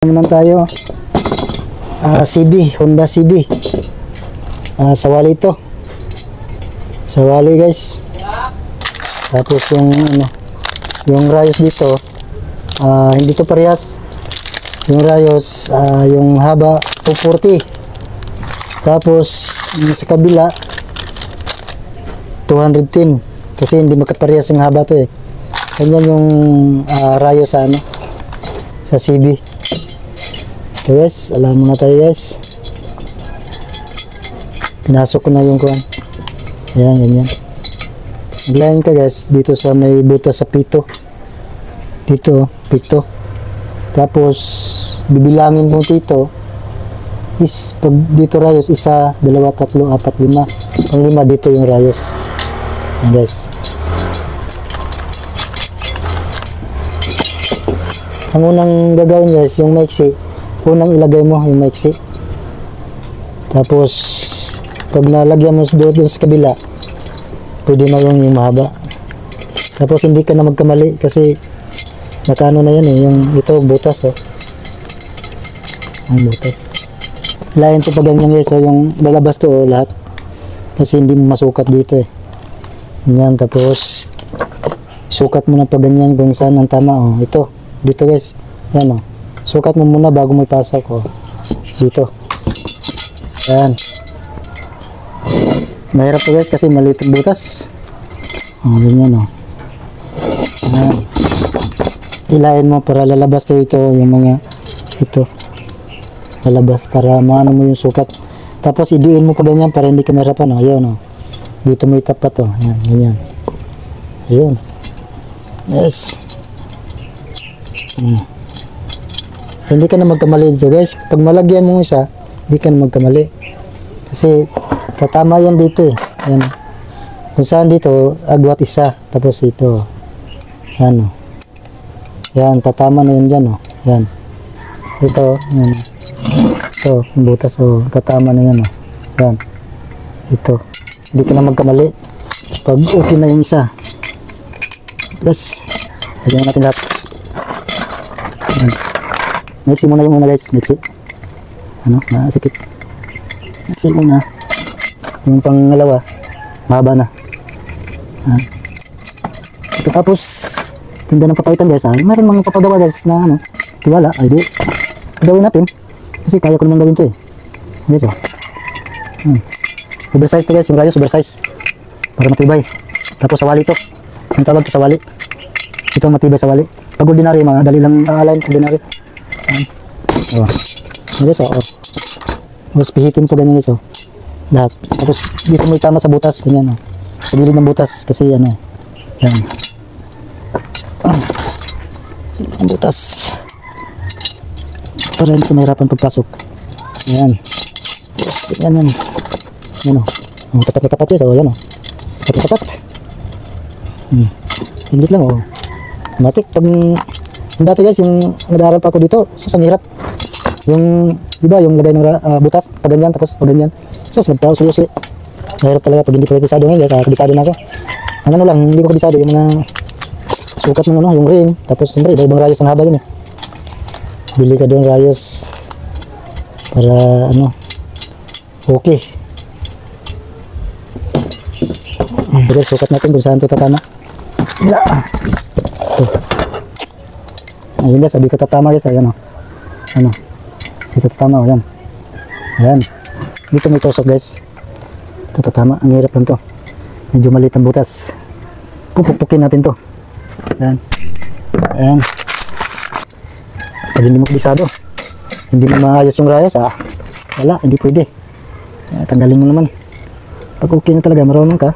Naman tayo CB, Honda CB. Sawali ito. Sawali guys. Tapos yung rayos dito hindi to parehas. Yung rayos yung haba 240. Tapos sa kabila 210 kasi hindi magkaparehas yung haba to eh. Ganyan yung rayos sa sa CB. So guys, alam mo na tayo guys. Pinasok ko na yung kuwan. Ayan, ganyan. Maglayan ka guys dito sa may butas sa pito. Dito, pito. Tapos bibilangin mo dito is pag dito rayos 1, 2, 3, 4, 5. Pang 5 dito yung rayos. Ayan guys. Ang unang gagawin guys, yung maiksi. Unang ilagay mo yung maiksi. Tapos pag nalagyan mo doon sa kabila, pwede na yung mahaba. Tapos hindi ka na magkamali kasi nakano na yan eh, yung ito butas oh. Ang butas. Layan to pag ganyan guys, so yung lalabas to oh, lahat. Kasi hindi mo masukat dito eh. Ganyan, tapos sukat mo na pag ganyan kung saan ang tama oh. Ito, dito guys. Yan oh. Sukat mo muna bago mo ipasok oh. Dito. Ayan. Mahirap to guys kasi maliit ang butas. Oh, ganyan oh. Ayan. Ilayin mo para lalabas to ito yung mga ito. Lalabas para maano mo yung sukat. Tapos idiin mo pa ganyan para hindi ka mahirapan oh. Ayun oh. Dito mo itapat oh. Ayan, ganyan. Ayun. Yes. Hindi ka na magkamali dito guys. Pag malagyan mo isa, hindi ka na magkamali. Kasi tatama yan dito eh. Yan. Kung saan dito, agwat isa. Tapos ito. Yan o. Yan, tatama na yan dyan o. Yan. Ito. Yan. Ito, butas o. Tatama na yan o. Yan. Ito. Hindi ka na magkamali. Pag okay na yung isa. Yes. Lagyan natin lahat. Yan. Mixi muna yung una guys, mixi. Sikit. Mixi muna. Yung pangalawa, mahaba na. Ito tapos, tinda ng papaitan guys. Meron mga papagawa guys na tiwala. Ay di, gawin natin. Kasi kaya ko naman gawin ito eh. Guys oh. Oversize to guys, yung rayos oversize. Para matibay. Tapos sawali to. Yung tawag to sawali. Ito matibay sawali. Pag ordinary, mga dali lang align ordinary. Oh. Guys, oh. Tapos pihitin po ganyan guys, oh. Lahat. Tapos dito mo itama sa butas, ganyan, oh. Sa gilid ng butas, kasi yan. Ang butas. Para hindi ko mahirapan pagpasok. Ayan. Tapos, yan. Yan, oh. Tapat na tapat guys, oh. Yan, oh. Tapat na tapat. Higit lang, oh. Matik, pag dati guys, yung nag-aaral pa ako dito, so ang hirap. Yung, di ba, yung lagay ng butas, pag ganyan, tapos pag ganyan. So, nagtao sa yusi. Mahirap talaga pag hindi ko kabisado ngayon, guys, kabisado na ako. Ang lang, hindi ko kabisado, yung mga sukat ng yung ring, tapos siyempre, ibang rayos ang haba yun eh. Bili ka doon rayos para, okay. Pero sukat natin kung saan ito tatama. Ayun guys, dito tatama guys, ayan o. Dito tatama o, yan. Ayan. Dito may tusok guys. Ito tatama, ang hirap lang to. Medyo maliit ang butas. Pupukpukin natin to. Ayan. Ayan. Pag hindi mo kabisado, hindi mo maayos yung rayos, wala, hindi pwede. Tanggalin mo naman. Pag okay na talaga, marunong ka.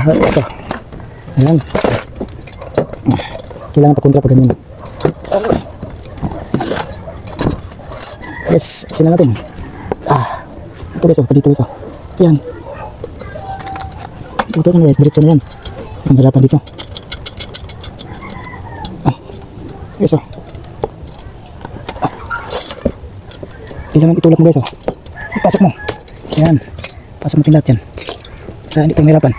Ito. Ayan. Kailangan pakontra pa ganyan. Yes, kasi na natin. Ito guys, dito guys. Ayan. Ito na guys, diretso na yan. Ang harapan dito. Guys, kailangan itulak mo guys. Pasok mo. Ayan. Pasok mo yung lahat yan. Kaya hindi tayo mahirapan.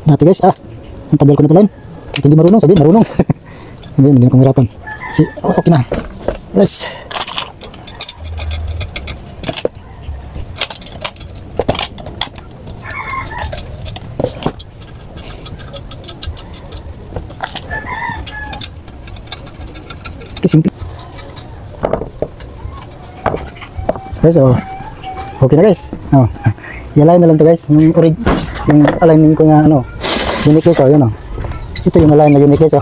Dati guys, ang tagal ko na pala yun. Kahit hindi marunong, sabihin marunong. Hindi na kumirapan. Okay na. Yes. Simple. Guys, okay na guys. I-align na lang to guys. Yung alignin ko nga unique guys. Yun ito yung align na unique guys.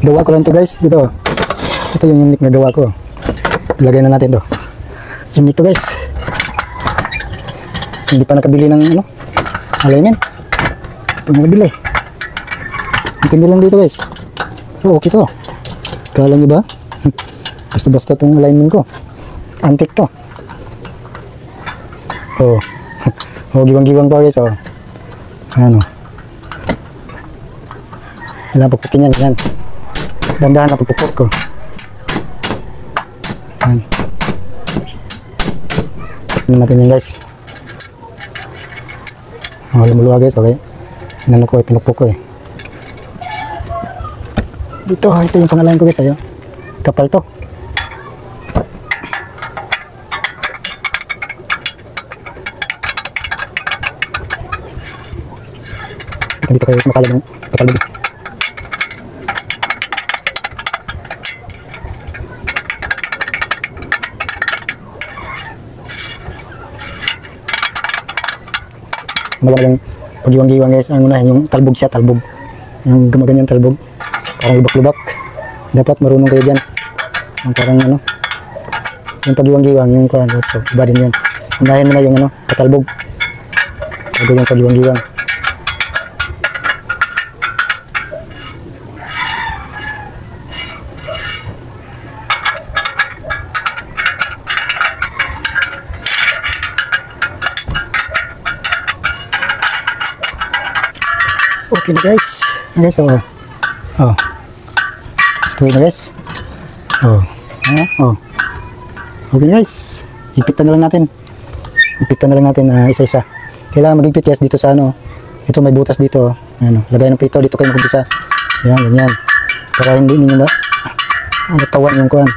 Gawa ko lang to guys. Ito yung unique na gawa ko. Ilagay na natin to. Unique to guys. Hindi pa nakabili ng alignment. Pag nakabili. Intindi lang dito guys. Okay to. Kala nyo ba? Basta-basta itong alignment ko. Antik to. Giwang-giwang pa guys. Kailangan pagpukin yan. Yan. Dandahan na pagpupuk ko. Yan. Tignan natin yan guys. Lumuluwa guys. Okay. Pinupuk ko eh. Ito yung pangalan ko guys. Kapal to. Dito kayo sumasali ng kapal dito. Magalang pag-iwang-giwang guys. Ang una yung talbog siya. Talbog. Yung gumaganyan talbog. Parang lubak-lubak. Dapat marunong kayo dyan. Yung parang yung pag-iwang-giwang, yung so, iba din yun. Unahin mo na yung patalbog. Bago yung pag-iwang-giwang. Okay na guys. Okay, so tuloy na guys. Okay na guys. Ipitan na lang natin. Isa-isa. Kailangan magigpit guys dito sa ito may butas dito. Lagay ng pito dito kayo mag-umpisa. Yan, ganyan. Para hindi ninyo natawan yung kuhan.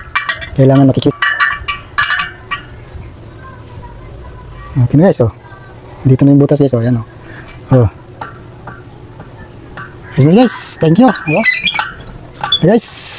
Kailangan makikita. Okay na guys. Dito na yung butas guys. Yan guys, thank you. Guys.